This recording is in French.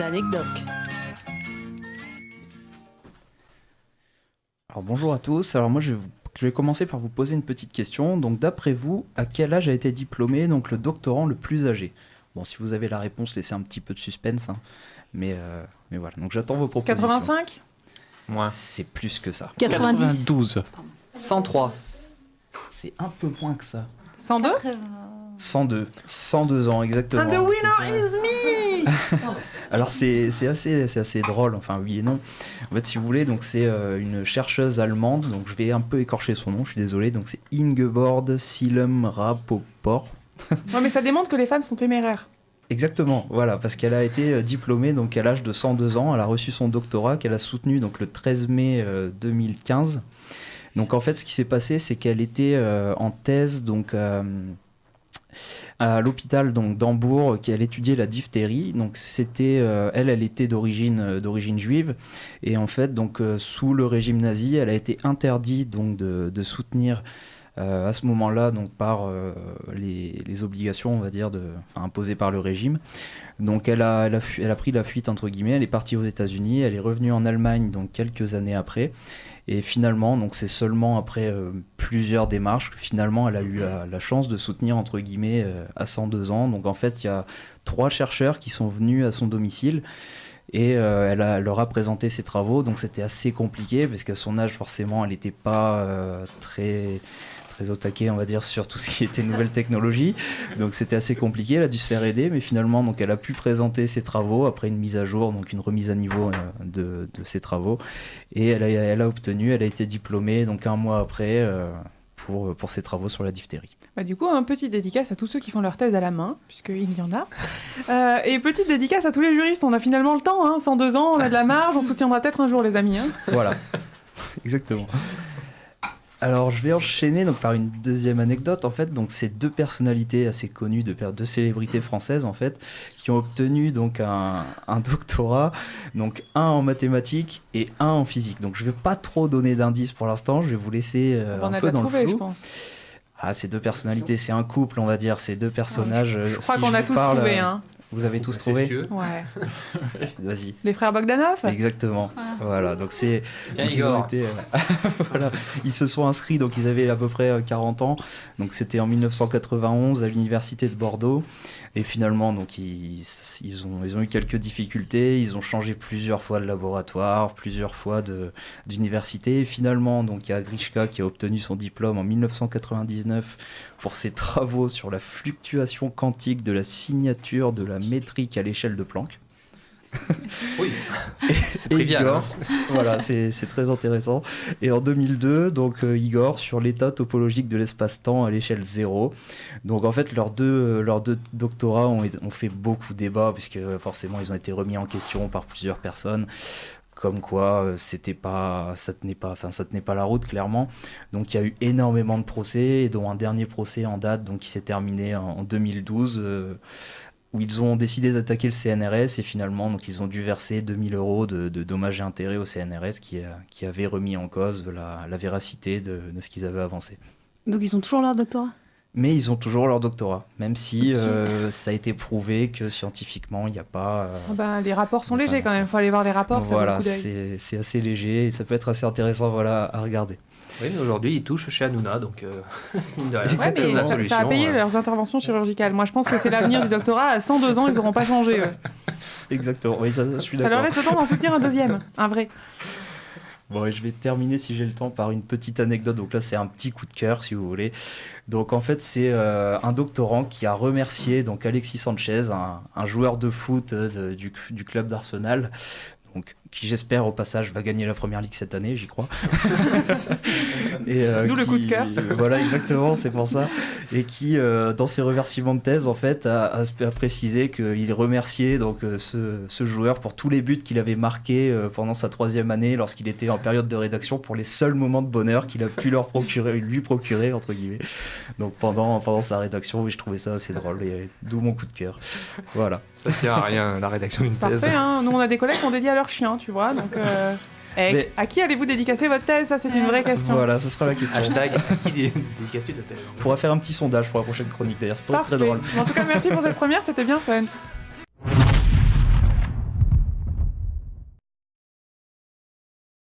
les anecdotes. Alors bonjour à tous, alors moi je vais commencer par vous poser une petite question. Donc d'après vous, à quel âge a été diplômé donc le doctorant le plus âgé? Bon, si vous avez la réponse, laissez un petit peu de suspense, hein. Mais voilà, donc j'attends vos propositions. 85 ? Moins. C'est plus que ça. 90. 92. 103. C'est un peu moins que ça. 102 102 ans exactement. And the winner is me. Alors c'est assez drôle, enfin oui et non. En fait, si vous voulez, donc c'est une chercheuse allemande, donc je vais un peu écorcher son nom, je suis désolé. Donc c'est Ingeborg Silem-Rapoport. Ouais, mais ça démontre que les femmes sont téméraires. Exactement, voilà, parce qu'elle a été diplômée donc à l'âge de 102 ans. Elle a reçu son doctorat qu'elle a soutenu donc le 13 mai 2015. Donc en fait, ce qui s'est passé, c'est qu'elle était en thèse donc à l'hôpital donc d'Hambourg, qu'elle étudiait la diphtérie. Donc c'était elle était d'origine juive, et en fait donc sous le régime nazi, elle a été interdite donc de soutenir à ce moment-là donc par les obligations, on va dire, imposées par le régime. Donc elle a pris la fuite entre guillemets, elle est partie aux États-Unis, elle est revenue en Allemagne donc quelques années après, et finalement donc c'est seulement après plusieurs démarches que finalement elle a eu la chance de soutenir entre guillemets à 102 ans. Donc en fait il y a 3 chercheurs qui sont venus à son domicile. Et elle leur a présenté ses travaux, donc c'était assez compliqué parce qu'à son âge forcément elle n'était pas très au taquet, on va dire, sur tout ce qui était nouvelles technologies, donc c'était assez compliqué. Elle a dû se faire aider, mais finalement donc elle a pu présenter ses travaux après une mise à jour, donc une remise à niveau de ses travaux, et elle a été diplômée donc un mois après pour ses travaux sur la diphtérie. Bah, du coup, un petit dédicace à tous ceux qui font leur thèse à la main, puisqu'il y en a. Et petite dédicace à tous les juristes. On a finalement le temps, hein, 102 ans, on a de la marge, on soutiendra peut-être un jour, les amis. Hein. Voilà, exactement. Alors je vais enchaîner donc par une deuxième anecdote. En fait, donc c'est 2 personnalités assez connues, 2 célébrités françaises en fait, qui ont obtenu donc un doctorat, donc un en mathématiques et un en physique. Donc je vais pas trop donner d'indices pour l'instant, je vais vous laisser un peu dans le flou. Je pense. Ah, ces 2 personnalités, c'est un couple, on va dire, ces 2 personnages. Je crois qu'on a tous trouvé, hein. Vous avez tous trouvé ? Ouais. Vas-y. Les frères Bogdanov ? Exactement. Voilà, donc c'est... Donc ils ont été, voilà, ils se sont inscrits, donc ils avaient à peu près 40 ans. Donc c'était en 1991 à l'université de Bordeaux. Et finalement, donc ils ont eu quelques difficultés. Ils ont changé plusieurs fois de laboratoire, plusieurs fois d'université. Et finalement, donc il y a Grishka qui a obtenu son diplôme en 1999 pour ses travaux sur la fluctuation quantique de la signature de la métrique à l'échelle de Planck. Oui, c'est trivial. Igor, voilà, c'est très intéressant. Et en 2002, donc Igor sur l'état topologique de l'espace-temps à l'échelle 0. Donc en fait, leurs deux doctorats ont fait beaucoup de débats, puisque forcément ils ont été remis en question par plusieurs personnes. Comme quoi ça tenait pas la route, clairement. Donc il y a eu énormément de procès, dont un dernier procès en date, donc qui s'est terminé en 2012, où ils ont décidé d'attaquer le CNRS, et finalement donc ils ont dû verser 2000 € de dommages et intérêts au CNRS qui avait remis en cause la véracité de ce qu'ils avaient avancé. Donc ils ont toujours leur doctorat ? Mais ils ont toujours leur doctorat, même si ça a été prouvé que scientifiquement, il n'y a pas... les rapports sont légers quand même, il faut aller voir les rapports, voilà, ça vaut le coup d'œil. c'est assez léger et ça peut être assez intéressant à regarder. Oui, mais aujourd'hui, ils touchent chez Hanouna, donc Ouais, mais ça a payé leurs interventions chirurgicales. Moi, je pense que c'est l'avenir du doctorat. À 102 ans, ils n'auront pas changé. Exactement, oui, je suis d'accord. Ça leur laisse le temps d'en soutenir un deuxième, un vrai. Bon, et je vais terminer, si j'ai le temps, par une petite anecdote. Donc là, c'est un petit coup de cœur, si vous voulez. Donc en fait, c'est un doctorant qui a remercié donc Alexis Sanchez, un joueur de foot du club d'Arsenal, donc qui j'espère au passage va gagner la Première Ligue cette année, j'y crois. D'où le coup de cœur. Voilà, exactement, c'est pour ça. Et qui, dans ses remerciements de thèse, en fait, a précisé qu'il remerciait donc ce joueur pour tous les buts qu'il avait marqués pendant sa 3e année, lorsqu'il était en période de rédaction, pour les seuls moments de bonheur qu'il a pu lui procurer entre guillemets. Donc pendant sa rédaction, oui, je trouvais ça assez drôle, et d'où mon coup de cœur. Voilà. Ça tient à rien, la rédaction d'une thèse. Parfait, hein. Nous on a des collègues qui ont dédié à leur chien, tu vois, donc... à qui allez-vous dédicacer votre thèse ? Ça, c'est une vraie question. Voilà, ce sera la question. Hashtag à qui dédicacer ta thèse ? On pourra faire un petit sondage pour la prochaine chronique, d'ailleurs, c'est pas très Parfait. drôle. En tout cas, merci pour cette première, c'était bien fun.